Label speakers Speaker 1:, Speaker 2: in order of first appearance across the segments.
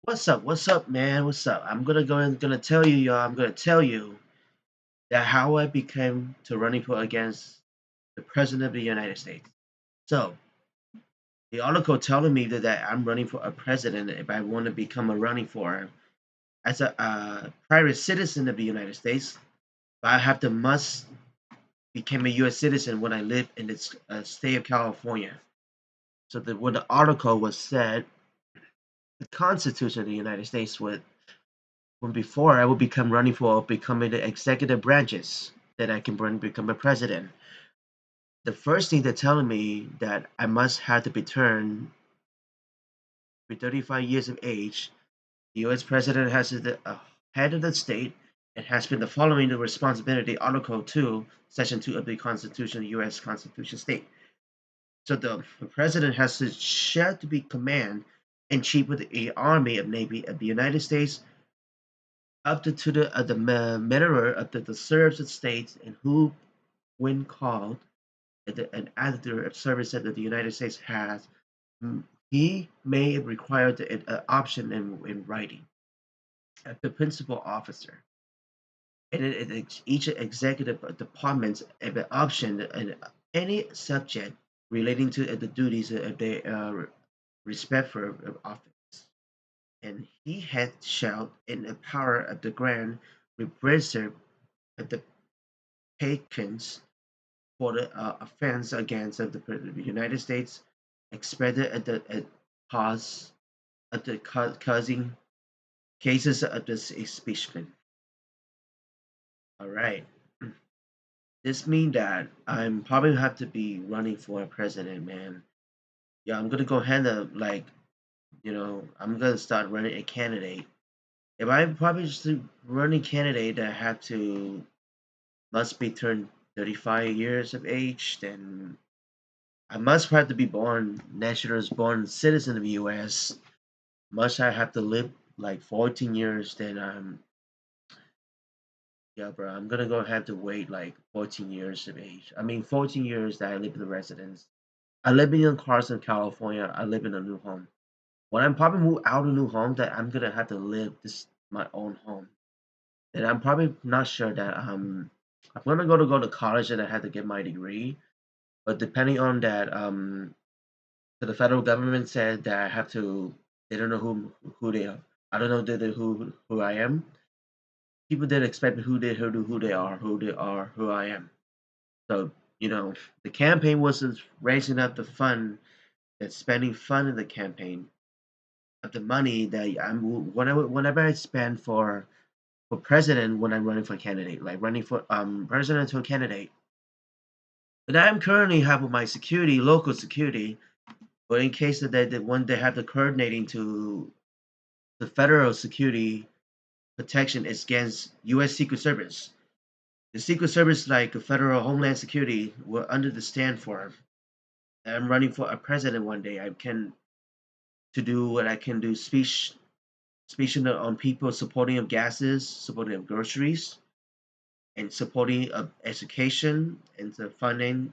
Speaker 1: What's up? What's up, man? What's up? I'm gonna tell you, y'all. I'm gonna tell you that how I became to running for against the president of the United States. So the article telling me that I'm running for a president if I want to become a running for as a private citizen of the United States. But I have to must become a U.S. citizen when I live in the state of California. So when the article was said, the Constitution of the United States would when before I would become running for becoming the executive branches that I can become a president. The first thing they're telling me that I must have to be turned be 35 years of age. The U.S. president has the head of the state and has been the following the responsibility Article 2, Section 2 of the Constitution, U.S. Constitution state. So the president has to share to be command in chief of the Army of Navy of the United States up to the matter of the serves the states and who, when called, an editor of service that the United States has, he may require the option in writing at the principal officer. And each executive department have an option in any subject relating to the duties of their respect for office. And he had shall in the power of the grand repressive of the patrons for the offense against the United States expected at the cause of the causing cases of this impeachment. All right. This means that I'm probably have to be running for a president, man. Yeah, I'm gonna go ahead and I'm gonna start running a candidate. If I probably just running candidate that have to must be turned 35 years of age, then I must have to be born naturalized born citizen of the U.S. Must I have to live like 14 years? Then yeah, bro, I'm gonna go have to wait like 14 years of age. I mean, 14 years that I live in the residence. I live in Carson, California. I live in a new home. When I'm probably move out of a new home, that I'm gonna have to live this my own home. And I'm probably not sure that I'm gonna go to college and I have to get my degree. But depending on that, so the federal government said that I have to. They don't know who they are. I don't know who I am. People didn't expect who they are, who I am. So the campaign was just raising up the fund, and spending fund in the campaign of the money that whenever I spend for president when I'm running for candidate, like running for presidential candidate. But I'm currently have my security, local security, but in case that they have the coordinating to the federal security protection is against U.S. Secret Service. The Secret Service, like the Federal Homeland Security, will under the stand for. I'm running for a president one day. I can to do what I can do speech on people supporting of gases, supporting of groceries, and supporting of education and the funding,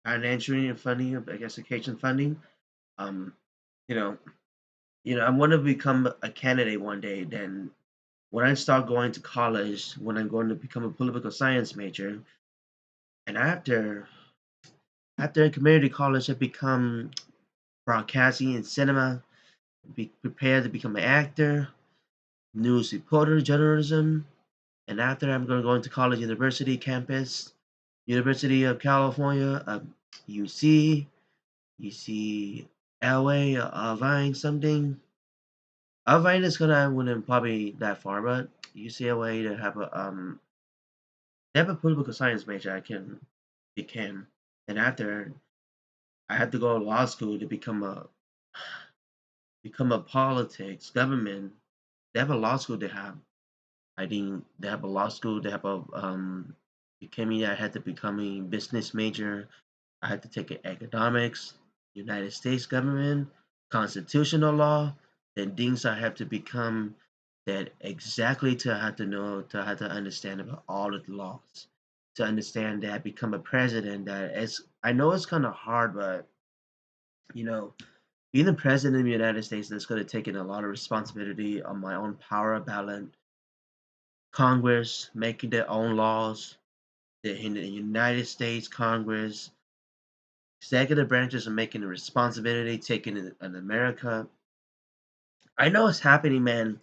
Speaker 1: financially and funding of education funding. Um, you know, I want to become a candidate one day. Then when I start going to college, when I'm going to become a political science major, and after community college, I become broadcasting and cinema, be prepared to become an actor, news reporter, journalism, and after I'm going to go into college, university campus, University of California, UC, UC, LA, Irvine, something. Irvine is gonna wouldn't probably that far, but UCLA they have a political science major I can become, and after I had to go to law school to become a politics government. They have a law school. They have I think they have a law school. They have a becoming. I had to become a business major. I had to take economics, United States government, constitutional law. Then things I have to become that exactly to have to know to have to understand about all of the laws. To understand that become a president that is I know it's kind of hard, but you know Being the president of the United States is going to take in a lot of responsibility on my own power balance. Congress making their own laws. In the United States Congress, executive branches are making the responsibility taken in America. I know it's happening, man.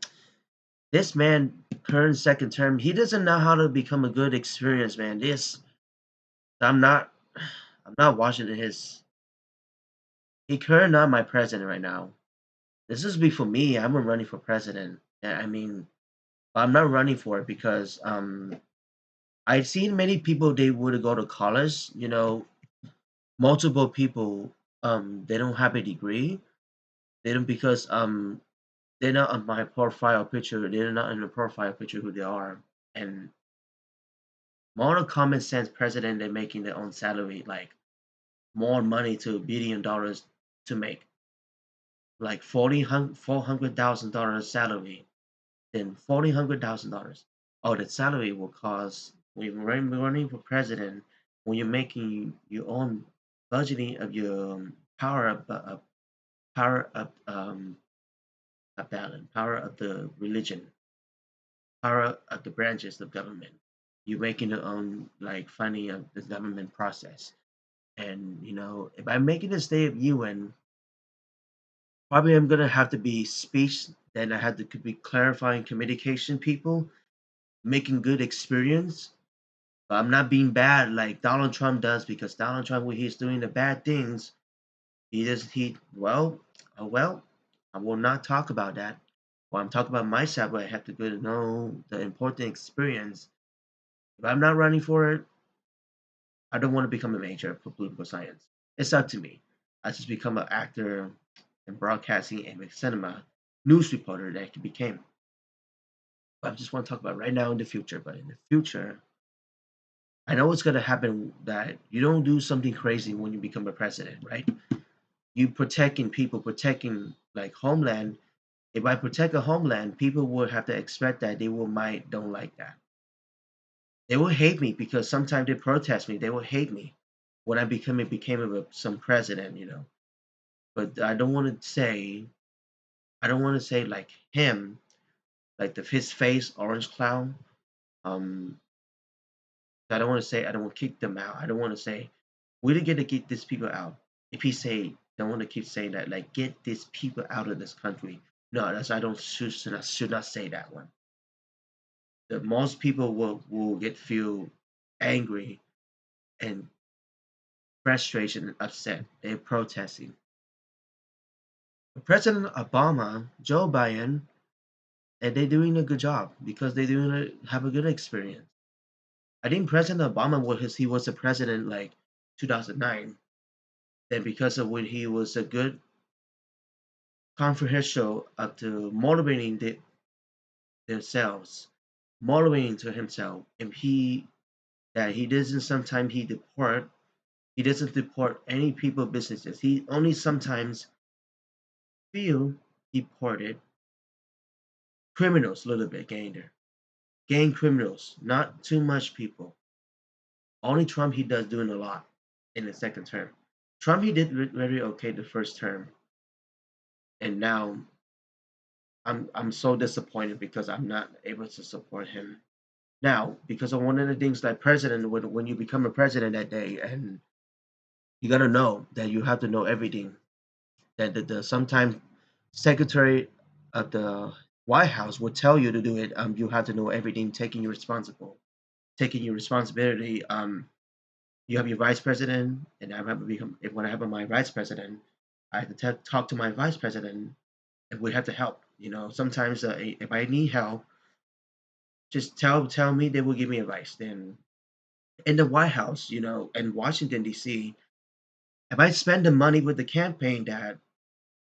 Speaker 1: This man, current second term, he doesn't know how to become a good experience, man. This, I'm not, I'm not watching his. He current not my president right now. This is be for me. I'm running for president. I mean, I'm not running for it because I've seen many people they would go to college. Multiple people they don't have a degree. They don't because they're not on my profile picture. They're not in the profile picture who they are. And more common sense president they're making their own salary like more money to $1 billion to make like $400,000 salary, then $400,000. Oh, that salary will cost when you're running for president, when you're making your own budgeting of your power up a balance, power of the religion, power of the branches of government. You're making your own like funding of the government process. And if I'm making a state of UN, probably I'm gonna have to be speech. Then I have to be clarifying communication people, making good experience. But I'm not being bad like Donald Trump does because Donald Trump, when he's doing the bad things, well, I will not talk about that. Well, I'm talking about myself, but I have to go to know the important experience. If I'm not running for it, I don't want to become a major for political science. It's up to me. I just become an actor and broadcasting and cinema news reporter that I became. But I just want to talk about right now in the future. But in the future, I know what's going to happen that you don't do something crazy when you become a president, right? You protecting people, protecting like homeland. If I protect a homeland, people will have to expect that they will might don't like that. They will hate me because sometimes they protest me. They will hate me when became some president. But I don't want to say like him, like his face orange clown. Um, I don't want to say I don't want to kick them out. I don't want to say we didn't get to get these people out. If he say don't want to keep saying that like get these people out of this country. No, that's I don't should not say that one. The most people will get feel angry and frustration and upset. They're protesting. President Obama, Joe Biden, and they're doing a good job because have a good experience. I think President Obama he was a president like 2009. Then because of when he was a good controversial up to motivating themselves, motivating to himself, and he doesn't sometimes he doesn't deport any people businesses. He only sometimes feel deported criminals a little bit gang criminals, not too much people. Only Trump he does doing a lot in the second term. Trump he did very okay the first term, and now I'm so disappointed because I'm not able to support him now because of one of the things that president when you become a president that day and you gotta know that you have to know everything that the sometimes secretary of the White House would tell you to do it. You have to know everything, taking your responsibility. You have your vice president, and I have to become if when I have my vice president, I have to talk to my vice president, and we have to help. Sometimes if I need help, just tell me they will give me advice. Then in the White House, in Washington D.C., if I spend the money with the campaign that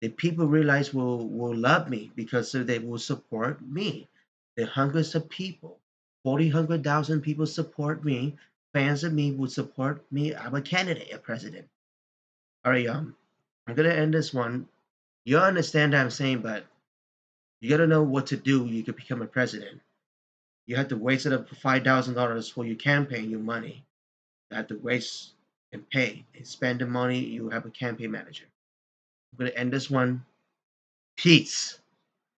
Speaker 1: the people realize will love me because so they will support me. The hundreds of people, 100,000 people support me. Fans of me will support me. I'm a candidate, a president. All right, I'm gonna end this one. You understand what I'm saying, but you gotta know what to do. You could become a president. You have to waste it up for $5,000 for your campaign, your money. You have to waste and pay and spend the money. You have a campaign manager. I'm gonna end this one. Peace.